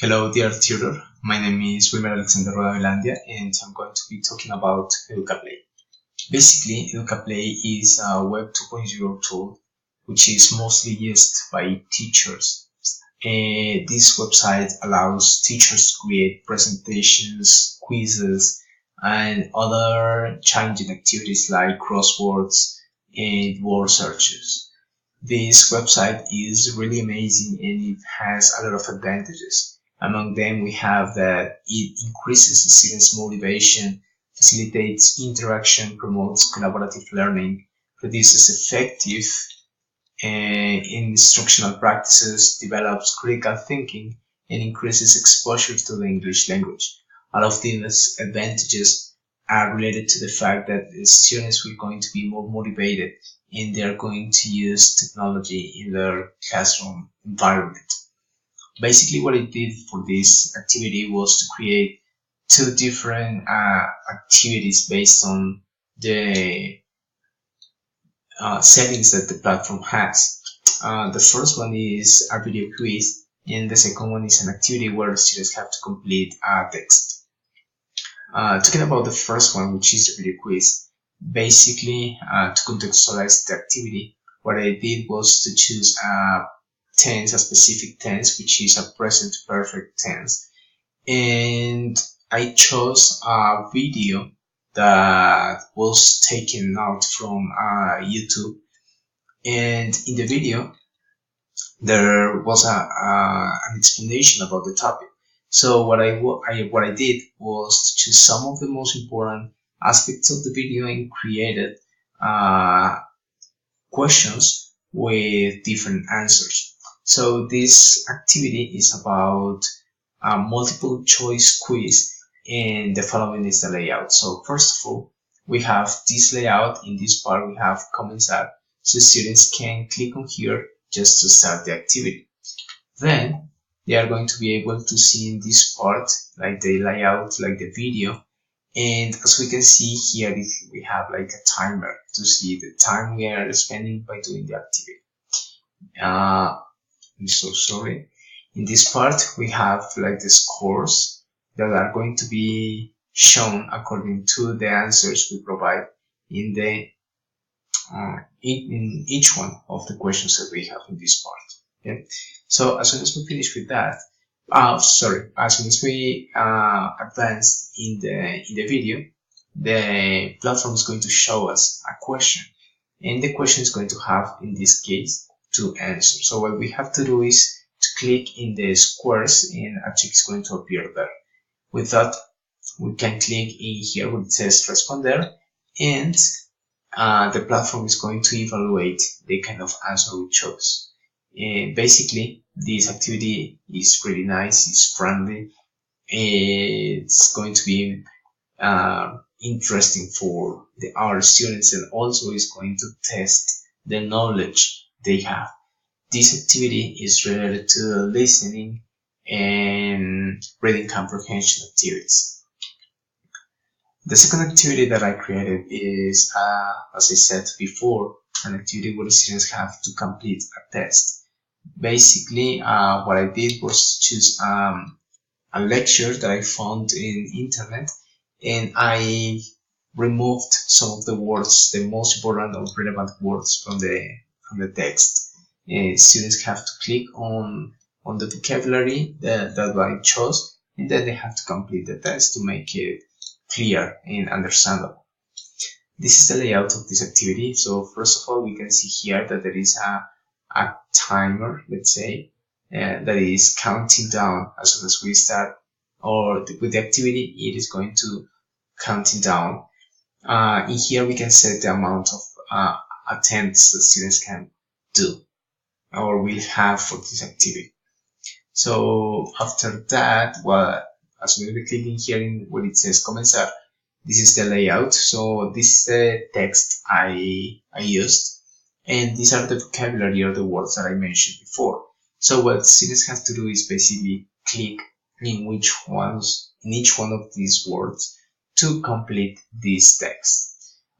Hello, dear tutor. My name is Wilmer Alexander Rodavelandia, and I'm going to be talking about EducaPlay. Basically, EducaPlay is a Web 2.0 tool which is mostly used by teachers. And this website allows teachers to create presentations, quizzes, and other challenging activities like crosswords and word searches. This website is really amazing and it has a lot of advantages. Among them, we have that it increases the students' motivation, facilitates interaction, promotes collaborative learning, produces effective instructional practices, develops critical thinking, and increases exposure to the English language. All of these advantages are related to the fact that the students will going to be more motivated and they're going to use technology in their classroom environment. Basically, what I did for this activity was to create two different activities based on the settings that the platform has. The first one is a video quiz, and the second one is an activity where students have to complete a text. Talking about the first one, which is the video quiz, basically to contextualize the activity, what I did was to choose a specific tense, which is a present perfect tense, and I chose a video that was taken out from YouTube, and in the video there was an explanation about the topic. So what I did was to choose some of the most important aspects of the video and created questions with different answers. So this activity is about a multiple choice quiz, and the following is the layout. So first of all, we have this layout. In this part we have comments app, so students can click on here just to start the activity. Then they are going to be able to see in this part like the layout, like the video, and as we can see here we have like a timer to see the time we are spending by doing the activity. I'm so sorry. In this part we have like the scores that are going to be shown according to the answers we provide in the in each one of the questions that we have in this part. Okay? So as soon as we finish with that, as soon as we advance in the video, the platform is going to show us a question, and the question is going to have, in this case, two answers. So what we have to do is to click in the squares, and a check is going to appear there. With that, we can click in here where it says responder, and the platform is going to evaluate the kind of answer we chose. And basically, this activity is really nice, it's friendly, it's going to be interesting for our students, and also is going to test the knowledge they have. This activity is related to listening and reading comprehension activities. The second activity that I created is, as I said before, an activity where the students have to complete a test. Basically, what I did was choose a lecture that I found in internet, and I removed some of the words, the most important or relevant words from the text. Students have to click on the vocabulary that I chose, and then they have to complete the test to make it clear and understandable. This is the layout of this activity. So first of all, we can see here that there is a timer, let's say, that is counting down as soon as we start, or with the activity, it is going to counting down. In here, we can set the amount of attempts that students can do or will have for this activity. So after that, well, as we will click in here in where it says comenzar, this is the layout. So this is the text I used, and these are the vocabulary or the words that I mentioned before. So what students have to do is basically click in each one of these words to complete this text.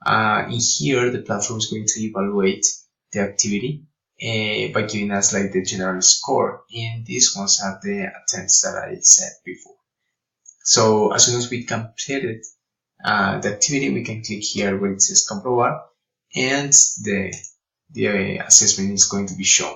In here, the platform is going to evaluate the activity, by giving us like the general score, and these ones are the attempts that I said before. So as soon as we completed the activity, we can click here where it says comprobar, and the assessment is going to be shown.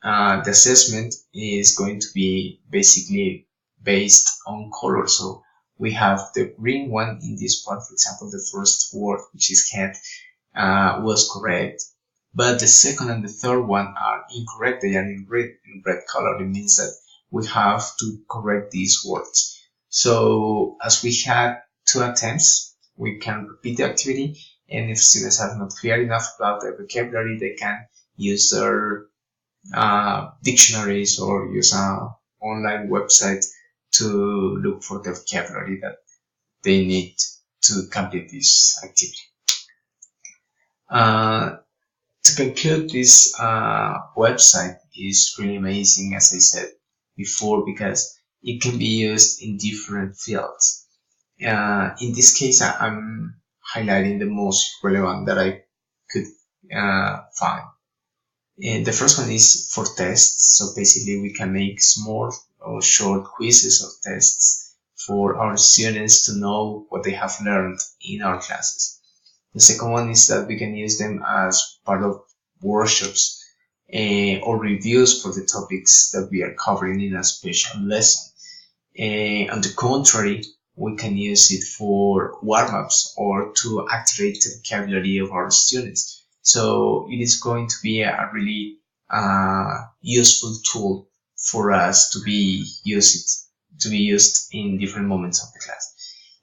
The assessment is going to be basically based on color. So we have the green one in this part. For example, the first word, which is cat, was correct, but the second and the third one are incorrect. They are in red color. It means that we have to correct these words. So as we had 2 attempts, we can repeat the activity, and if students are not clear enough about the vocabulary, they can use their dictionaries or use an online website to look for the vocabulary that they need to complete this activity. To conclude, this website is really amazing, as I said before, because it can be used in different fields. In this case, I'm highlighting the most relevant that I could find. And the first one is for tests. So basically we can make small or short quizzes or tests for our students to know what they have learned in our classes. The second one is that we can use them as part of workshops or reviews for the topics that we are covering in a special lesson. On the contrary, we can use it for warm-ups or to activate the vocabulary of our students. So it is going to be a really useful tool for us to be used in different moments of the class.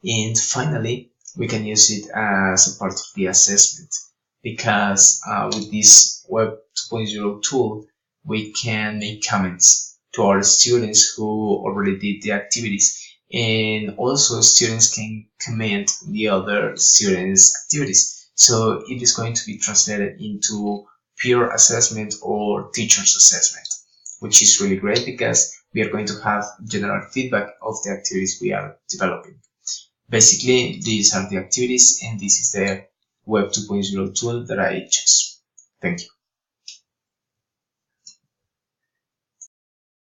And finally, we can use it as a part of the assessment, because with this Web 2.0 tool, we can make comments to our students who already did the activities, and also students can comment the other students' activities. So it is going to be translated into peer assessment or teacher's assessment, which is really great because we are going to have general feedback of the activities we are developing. Basically, these are the activities, and this is the Web 2.0 tool that I chose. Thank you.